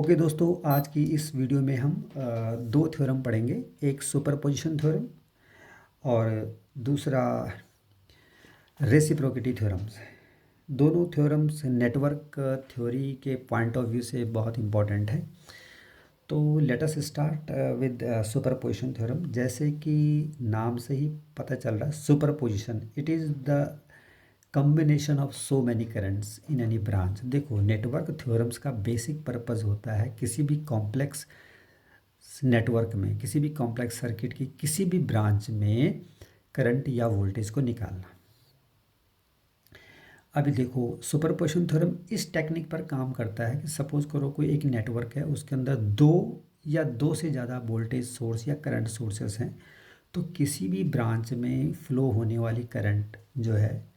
Okay दोस्तों, आज की इस वीडियो में हम दो थ्योरम पढ़ेंगे। एक सुपरपोजिशन थ्योरम और दूसरा रेसिप्रोसिटी थ्योरम्स। दोनों थ्योरम्स नेटवर्क थ्योरी के पॉइंट ऑफ व्यू से बहुत इंपॉर्टेंट है। तो let us start with superposition theorem. जैसे कि नाम से ही पता चल रहा है, superposition it is the combination of so many currents in any branch. देखो, नेटवर्क थ्योरम्स का बेसिक पर्पस होता है किसी भी कॉम्प्लेक्स नेटवर्क में, किसी भी कॉम्प्लेक्स सर्किट की किसी भी ब्रांच में करंट या वोल्टेज को निकालना। अभी देखो, सुपरपोजिशन थ्योरम इस टेक्निक पर काम करता है कि सपोज करो कोई एक नेटवर्क है, उसके अंदर दो या दो से ज़्यादा वोल्टेज सोर्स या करंट सोर्सेस हैं। तो किसी भी ब्रांच में फ्लो होने वाली करंट जो है,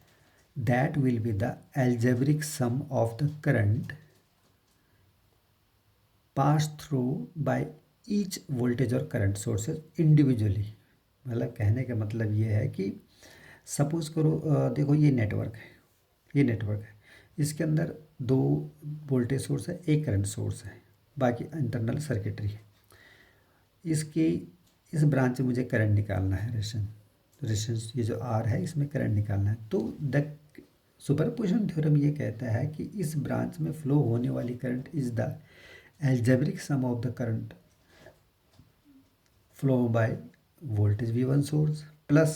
that will be the algebraic sum of the current pass through by each voltage और करंट सोर्सेज इंडिविजुअली। मतलब कहने का मतलब ये है कि सपोज करो देखो, ये नेटवर्क है, ये नेटवर्क है, इसके अंदर दो वोल्टेज सोर्स है, एक करंट सोर्स है, बाकी इंटरनल सर्किटरी है। इसकी इस ब्रांच में मुझे करंट निकालना है, रेजिस्टेंस ये जो आर है, इसमें करंट निकालना है। तो द सुपरपोजिशन थ्योरम ये कहता है कि इस ब्रांच में फ्लो होने वाली current is the algebraic sum of the current flow by voltage V1 source plus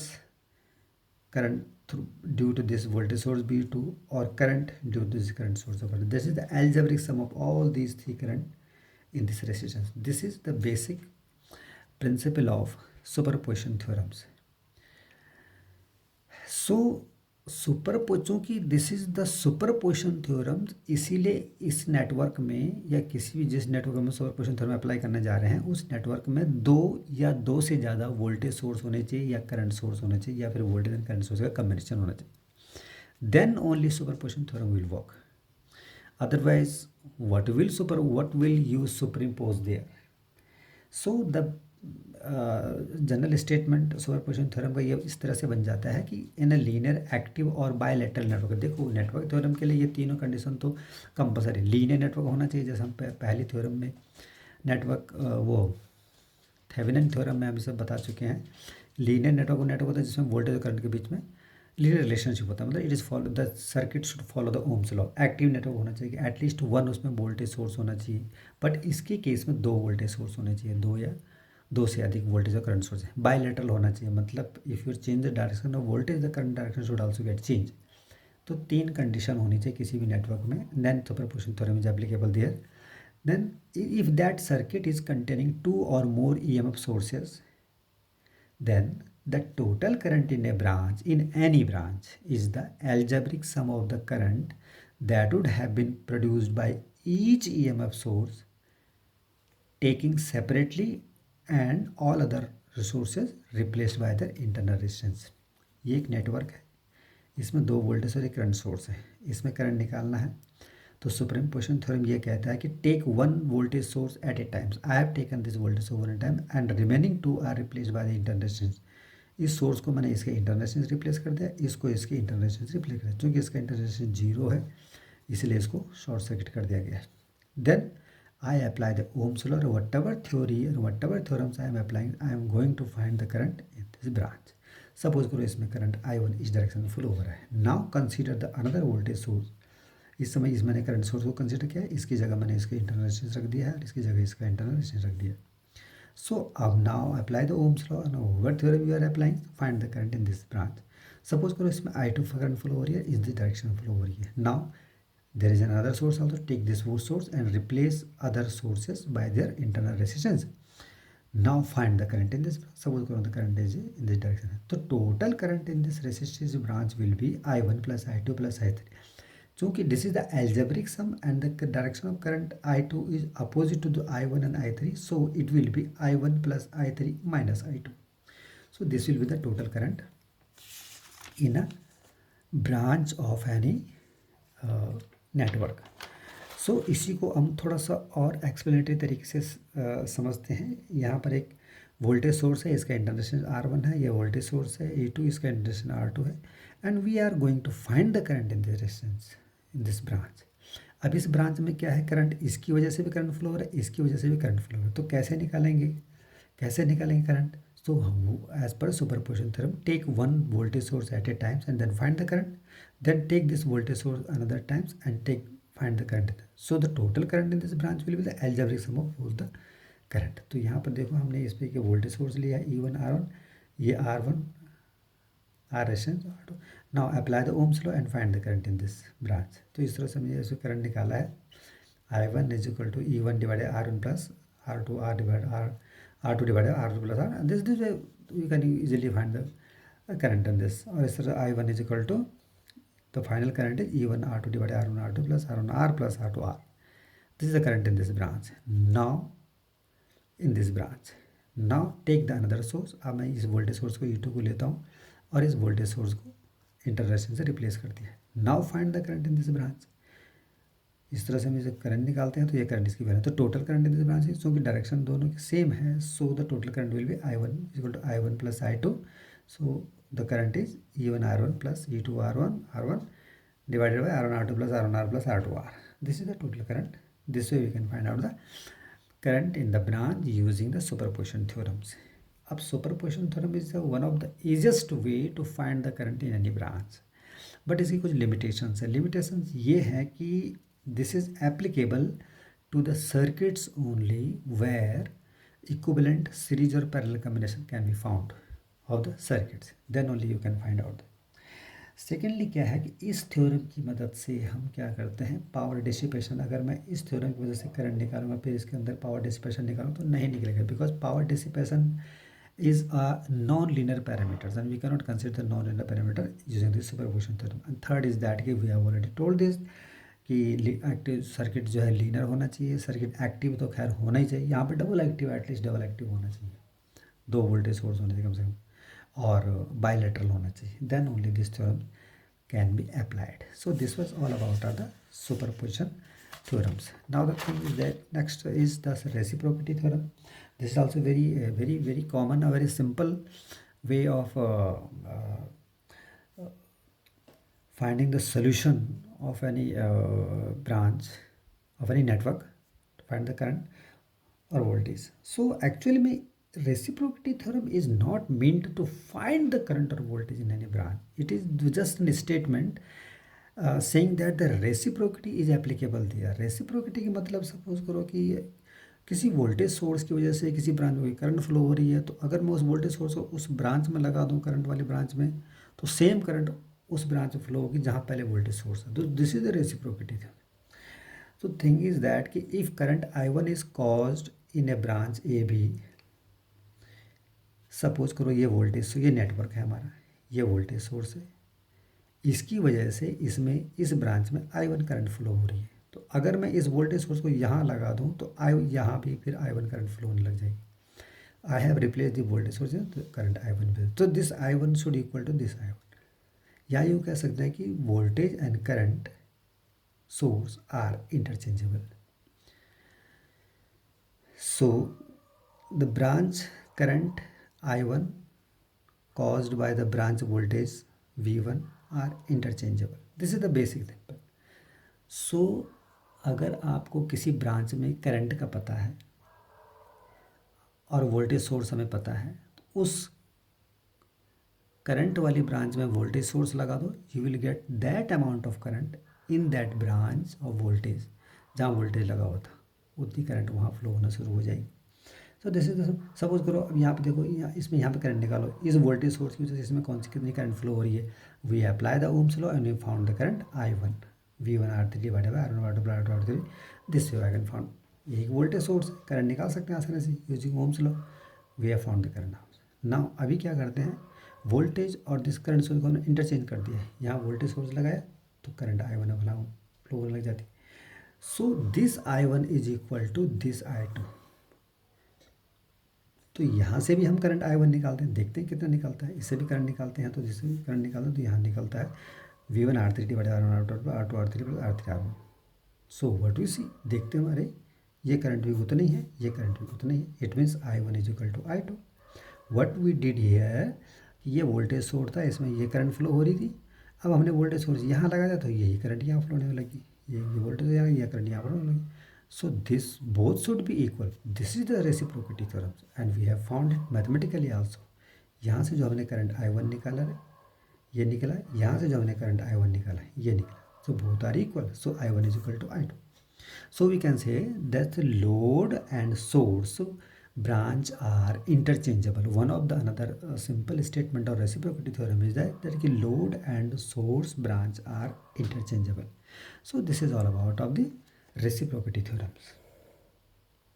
current due to this voltage source V2 or current due to this current source of current. This is the algebraic sum of all these three current in this resistance. This is the basic principle of superposition theorems. So चूँकि this is the superposition theorems, इसीलिए इस network में या किसी भी जिस network में superposition theorem apply करने जा रहे हैं, उस नेटवर्क में दो या दो से ज़्यादा वोल्टेज सोर्स होने चाहिए या करंट सोर्स होने चाहिए या फिर वोल्टेज एंड करंट सोर्स का कम्बिनेशन होना चाहिए। Then only superposition theorem will work. Otherwise what will you superimpose there? So the general statement superposition theorem का ये इस तरह से बन जाता है कि इन अ लीनियर, एक्टिव और बायलैटरल नेटवर्क। देखो, नेटवर्क थ्योरम के लिए ये तीनों कंडीशन तो कंपलसरी। लीनियर नेटवर्क होना चाहिए, जैसे हम पहली थ्योरम में नेटवर्क वो थेवेनिन थ्योरम में हम इसे बता चुके हैं। लीनियर नेटवर्क वो नेटवर्क होता है जिसमें वोल्टेज और करंट के बीच में लीनियर रिलेशनशिप होता है, मतलब it is follow the circuit should follow the Ohm's law. Active network होना चाहिए कि एटलीस्ट वन उसमें वोल्टेज सोर्स होना चाहिए, बट इसके केस में दो वोल्टेज सोर्स होने चाहिए, दो या दो से अधिक वोल्टेज और करंट सोर्स है। बायलैटरल होना चाहिए, मतलब if you change the direction of voltage the current direction should also get change. तो तीन कंडीशन होनी चाहिए किसी भी नेटवर्क में। Then superposition theorem is applicable there. Then if that circuit is containing two or more EMF sources, then the total current in a branch, in any branch, is the algebraic sum of the current that would have been produced by each EMF source taking separately and all other resources replaced by their internal resistance. ये एक network है, इसमें दो voltage और एक current source है, इसमें current निकालना है। तो सुपरपोजिशन थ्योरम ये कहता है कि take one voltage source at a times. I have taken this voltage over a time and remaining two are replace by the internal resistance. इस सोर्स को मैंने इसके इंटरनल रेजिस्टेंस रिप्लेस कर दिया, इसको इसके इंटरनल रेजिस्टेंस रिप्लेस कर दिया। चूँकि इसका इंटरनल रेजिस्टेंस जीरो है, इसलिए इसको शॉर्ट सर्किट कर दिया गया है। Then I apply the Ohm's law, whatever theory or whatever theorems I am applying, I am going to find the current in this branch. Suppose करो इसमें current I1 इस direction में flow हो रहा है। Now consider the another voltage source. इस समय इस मैंने करंट सोर्स को कंसीडर किया है, इसकी जगह मैंने इसका इंटरनल रेजिस्टेंस रख दिया है और इसकी जगह इसका इंटरनल रेजिस्टेंस रख दिया। सो अब now apply the Ohm's law, what theorem you are applying, find the current in this branch. Suppose करो इसमें I2 करंट फ्लो हो रही है, इस डायरेक्शन में फ्लो हो रही है। Now there is another source also, take this source and replace other sources by their internal resistance. Now find the current in this, suppose करो the current is in this direction. तो total current in this resistive branch will be I1 plus I2 plus I3। चूँकि this is the algebraic sum and the direction of current I2 is opposite to the I1 and I3, so it will be I1 plus I3 minus I2. So this will be the total current in a branch of any network. So इसी को हम थोड़ा सा और explanatory तरीके से समझते हैं। यहाँ पर एक वोल्टेज सोर्स है, इसका इंटरनेशनल R1 है, ये वोल्टेज सोर्स है A2, इसका इंटरनेशनल R2 है, and we are going to find the current in this resistance in this branch. अब इस ब्रांच में क्या है, करंट इसकी वजह से भी करंट फ्लो हो रहा है, इसकी वजह से भी करंट फ्लो हो रहा है, तो कैसे निकालेंगे current? So as per superposition theorem, take one voltage source at a times and then find the current, then take this voltage source another times and take find the current, so the total current in this branch will be the algebraic sum of both the current. तो यहाँ पर देखो हमने इस पर voltage source लिया है E1 R1, ये R1 are reference R2। Now apply the Ohm's law and find the current in this branch. तो इस तरह से हमने इसको करंट निकाला है, I1 is equal to E1 divided R1 plus R2 R divide R2 divided R2 plus R, this you can easily find the current in this. और इस तरह I1 is equal to the final current is E1 R2 divided R1 R2 plus R1 R plus R2 R। This is the current in this branch. Now in this branch, now take the another source. अब मैं इस voltage source को E2 को लेता हूँ और इस voltage source को इंटररेशन से रिप्लेस कर दिया। Now find the current in this branch. इस तरह से हम जब करंट निकालते हैं तो ये करंट इसकी वैल्यू, तो total current in this branch है, क्योंकि डायरेक्शन दोनों की सेम है, so the total current will be I1 equal to I1 plus I2, so the current is E1 R1 plus E2 R1 divided by R1 R2 plus R1 R plus R2 R। This is the total current. This way we can find out the current in the branch using the superposition theorems. अब superposition theorem is one of the easiest way to find the current in any branch, but इसकी कुछ limitations है। Limitations ये है कि this is applicable to the circuits only where equivalent series और parallel combination can be found of the circuits, then only you can find out. Secondly क्या है कि इस थ्योरम की मदद से हम क्या करते हैं, पावर डिसिपेशन। अगर मैं इस थ्योरम की वजह से करंट निकालूंगा फिर इसके अंदर पावर डिसिपेशन निकालूँ तो नहीं निकलेगा, because power dissipation is a non-linear parameters and we cannot consider the non-linear parameter using this superposition theorem. And third is that कि we have already told this कि एक्टिव सर्किट जो है linear होना चाहिए, सर्किट एक्टिव तो खैर होना ही चाहिए, यहाँ पे double active, at least double active होना चाहिए, दो वोल्टेज सोर्स होने चाहिए कम से कम, और बायलेटरल होना चाहिए, then only this theorem can be applied. So this was all about are the superposition theorems. Now the thing is that next is the reciprocity theorem. This is also very common, a very simple way of finding the solution of any branch of any network to find the current or voltage. So actually reciprocity theorem is not meant to find the current or voltage in any branch. It is just a statement saying that the reciprocity is applicable दिया। Reciprocity की मतलब suppose करो कि किसी voltage source की वजह से किसी ब्रांच में करंट फ्लो हो रही है, तो अगर मैं उस वोल्टेज सोर्स को उस ब्रांच में लगा दूं, करंट वाली ब्रांच में, तो सेम करंट उस ब्रांच में फ्लो होगी जहाँ पहले वोल्टेज सोर्स है। तो दिस इज द रेसिप्रोसिटी। तो थिंग इज दैट कि if current I1 is caused in a branch A B, suppose करो ये वोल्टेज, ये नेटवर्क है हमारा, ये वोल्टेज सोर्स है, इसकी वजह से इसमें इस ब्रांच में I1 करंट फ्लो हो रही है। तो अगर मैं इस वोल्टेज सोर्स को यहाँ लगा दूँ तो यहाँ भी फिर I1 करंट फ्लो होने लग जाएगी। I have replace the voltage source, तो करंट I1 तो this I1 should equal to this I1। या यूँ कह सकते हैं कि voltage and current source are interchangeable. So the branch current I1 caused by the branch voltage V1 are interchangeable. This is the basic thing. So अगर आपको किसी branch में करंट का पता है और वोल्टेज सोर्स हमें पता है, तो उस करंट वाली ब्रांच में वोल्टेज सोर्स लगा दो, you will get that amount of current in that branch of voltage, जहाँ वोल्टेज लगा हुआ था उतनी करंट वहाँ फ्लो होना शुरू हो जाएगी। सो दिस इज सपोज करो, अब यहाँ पे देखो, यहाँ पे करंट निकालो, इस वोल्टेज सोर्स की वजह से इसमें कौन सी कितनी करंट फ्लो हो रही है। We apply the Ohm's law and we found the current I1 V1 R3 divided by R1 R2 R3, this way I can found. एक वोल्टेज सोर्स करंट निकाल सकते हैं आसानी से using Ohm's law. We have found the current. Now अभी क्या करते हैं, वोल्टेज और दिस करंट सोर्स को हमने इंटरचेंज कर दिया है। यहाँ वोल्टेज सोर्स लगाया तो करंट I1 फ्लो होने लग जाती। So this I1 is equal to this I2। तो यहाँ से भी हम करंट I1 निकालते हैं, देखते हैं कितना निकलता है। इससे भी करंट निकालते हैं, तो जिससे भी करंट निकालते हैं तो यहाँ निकलता है V1 R3 divided R1 R2 R2 R3 plus R3 R1। So what we see, देखते हैं, अरे ये करंट भी उतना ही है, ये करंट भी उतना ही है। It means I1 is equal to I2। What we did here, ये वोल्टेज सोर्स था, इसमें ये करंट फ्लो हो रही थी। अब हमने वोल्टेज सोर्स यहाँ लगा दिया तो यही करंट यहाँ फ्लो होने लगी, ये वोल्टेज यहाँ, ये करंट यहाँ पर। So this both should be equal, this is the reciprocity theorem and we have found it mathematically also. यहाँ से जो हमने करंट I1 निकाला है ये निकला, यहाँ से जो हमने करंट I1 निकाला है ये निकला। So both are equal, so I1 is equal to I2. So we can say that the load and source branch are interchangeable. One of the another simple statement of reciprocity theorem is that the load and source branch are interchangeable. So this is all about of the reciprocity theorems.